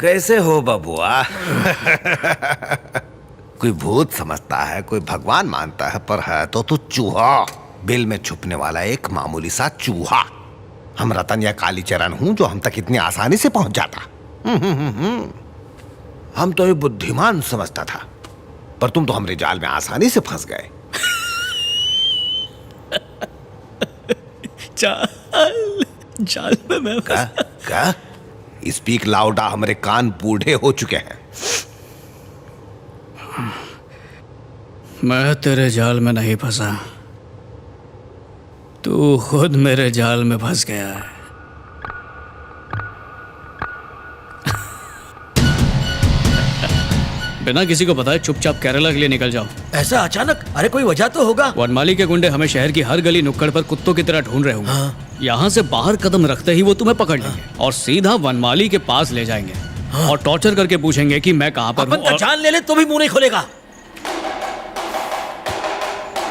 कैसे हो बबुआ? कोई भूत समझता है, कोई भगवान मानता है, पर है तो तू चूहा, बिल में छुपने वाला एक मामूली सा चूहा। हम रतन या कालीचरण हूं जो हम तक इतनी आसानी से पहुंच जाता। हम तो एक बुद्धिमान समझता था, पर तुम तो हमारे जाल में आसानी से फंस गए। जाल में मैं क्या? स्पीक लाउडा, हमारे कान बूढ़े हो चुके हैं। मैं तेरे जाल में नहीं फंसा, तू खुद मेरे जाल में फंस गया है। बिना किसी को बताए चुपचाप केरला के लिए निकल जाओ। ऐसा अचानक? अरे कोई वजह तो होगा। वनमाली के गुंडे हमें शहर की हर गली नुक्कड़ पर कुत्तों की तरह ढूंढ रहे होंगे। हाँ। यहाँ से बाहर कदम रखते ही वो तुम्हें पकड़ लेंगे और सीधा वनमाली के पास ले जाएंगे। हाँ। और टॉर्चर करके पूछेंगे कि मैं कहाँ पर हूँ। अपन जान ले तो भी मुंह नहीं खोलेगा।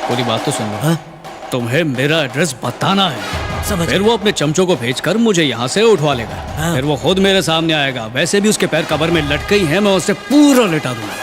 पूरी बात तो सुन लो। हाँ? तुम्हें मेरा एड्रेस बताना है, समझ। फिर वो अपने चमचों को भेजकर मुझे यहाँ से उठवा लेगा। हाँ। फिर वो खुद मेरे सामने आएगा। वैसे भी उसके पैर कब्र में लटके ही हैं, मैं उसे पूरा लिटा दूंगा।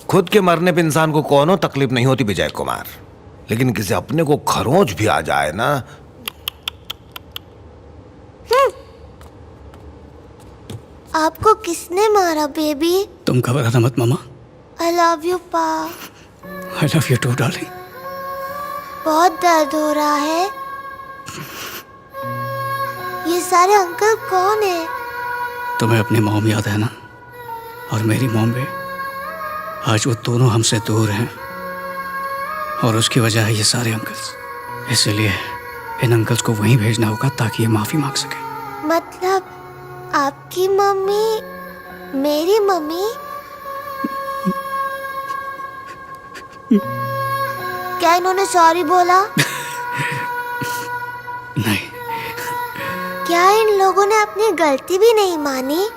खुद के मरने पे इंसान को कोनो तकलीफ नहीं होती विजय कुमार, लेकिन किसी अपने को खरोंच भी आ जाए ना। आपको किसने मारा बेबी? तुम घबराना मत मामा। आई लव यू पा। I love you too darling. बहुत दर्द हो रहा है। ये सारे अंकल कौन है? तुम्हें अपनी मॉम याद है ना, और मेरी मॉम भी। आज वो दोनों हमसे दूर हैं और उसकी वजह है ये सारे अंकल्स। इसलिए इन अंकल्स को वहीं भेजना होगा ताकि ये माफी मांग सके। मतलब आपकी मम्मी मेरी मम्मी? क्या इन्होंने सॉरी बोला? नहीं। क्या इन लोगों ने अपनी गलती भी नहीं मानी?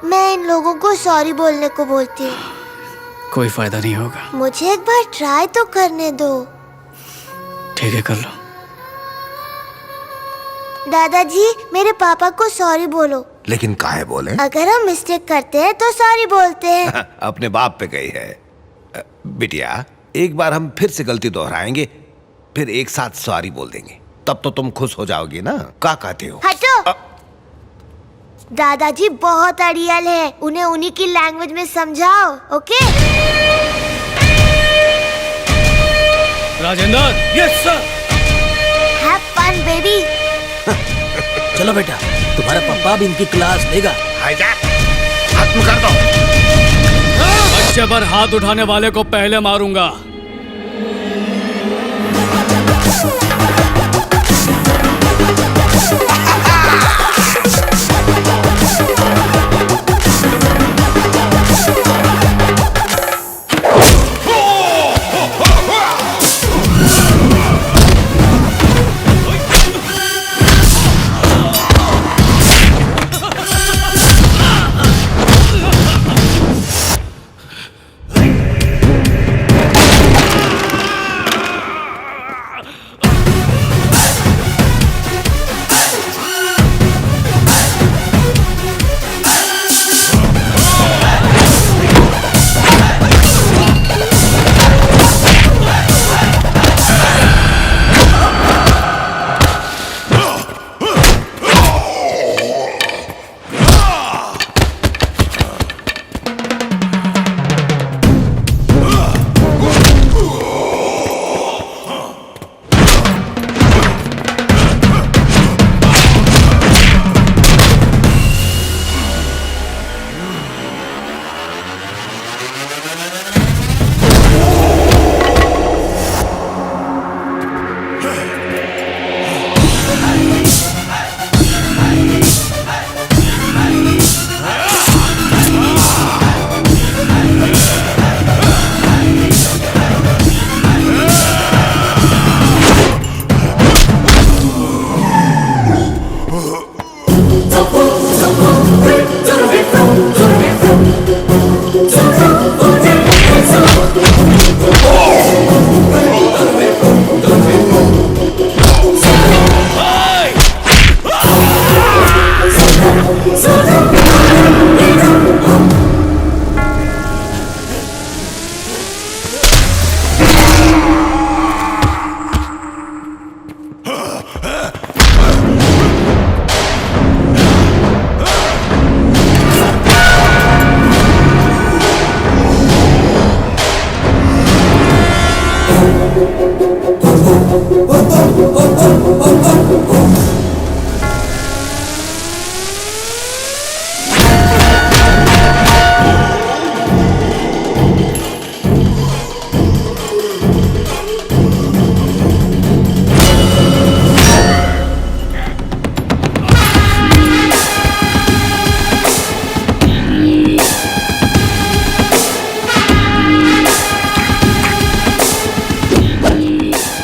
मैं इन लोगों को सॉरी बोलने को बोलती हूँ। कोई फायदा नहीं होगा। मुझे एक बार ट्राई तो करने दो। ठीक है, कर लो। दादाजी, मेरे पापा को सॉरी बोलो। लेकिन काहे बोले? अगर हम मिस्टेक करते हैं तो सॉरी बोलते हैं। अपने बाप पे गई है। बिटिया, एक बार हम फिर से गलती दोहराएंगे, फिर एक साथ सॉरी बोल देंगे, तब तो तुम खुश हो जाओगी ना। क्या कहते हो? हटो। दादाजी बहुत अड़ियल है, उन्हें उन्हीं की लैंग्वेज में समझाओ। Okay? Rajendra. Yes sir. Have fun baby. चलो बेटा, तुम्हारा पापा भी इनकी क्लास लेगा। खत्म कर दो। बच्चे पर हाथ उठाने वाले को पहले मारूंगा।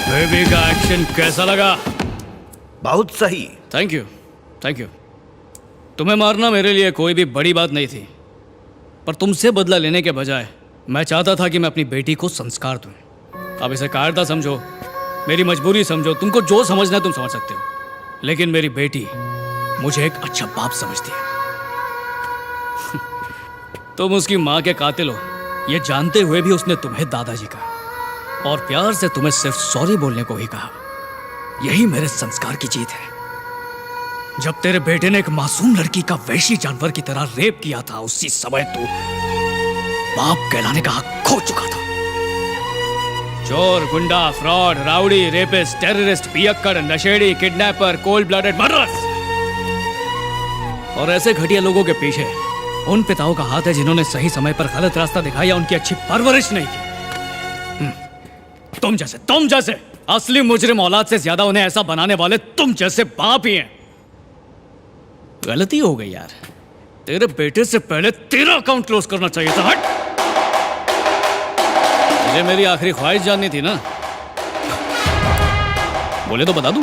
बेबी का एक्शन कैसा लगा? बहुत सही। Thank you, thank you. तुम्हें मारना मेरे लिए कोई भी बड़ी बात नहीं थी, पर तुमसे बदला लेने के बजाय मैं चाहता था कि मैं अपनी बेटी को संस्कार दूं। अब इसे कायरता समझो, मेरी मजबूरी समझो, तुमको जो समझना है तुम समझ सकते हो, लेकिन मेरी बेटी मुझे एक अच्छा बाप समझती है। तुम उसकी माँ के कातिल हो, ये जानते हुए भी उसने तुम्हें दादाजी कहा और प्यार से तुम्हें सिर्फ सॉरी बोलने को ही कहा। यही मेरे संस्कार की जीत है। जब तेरे बेटे ने एक मासूम लड़की का वैशी जानवर की तरह रेप किया था, उसी समय तू बाप कहलाने का हक खो चुका था। चोर, गुंडा, फ्रॉड, राउडी, रेपिस्ट, टेररिस्ट, पियक्कड़, नशेड़ी, किडनैपर, कोल्ड ब्लडेड मर्डरर्स और ऐसे घटिया लोगों के पीछे उन पिताओं का हाथ है जिन्होंने सही समय पर गलत रास्ता दिखाया, उनकी अच्छी परवरिश नहीं की। तुम जैसे असली मुजरिम औलाद से ज्यादा उन्हें ऐसा बनाने वाले तुम जैसे बाप ही हैं। गलती हो गई यार, तेरे बेटे से पहले तेरा अकाउंट क्लोज करना चाहिए था। हट, मुझे मेरी आखिरी ख्वाहिश जाननी थी ना, बोले तो बता दूं।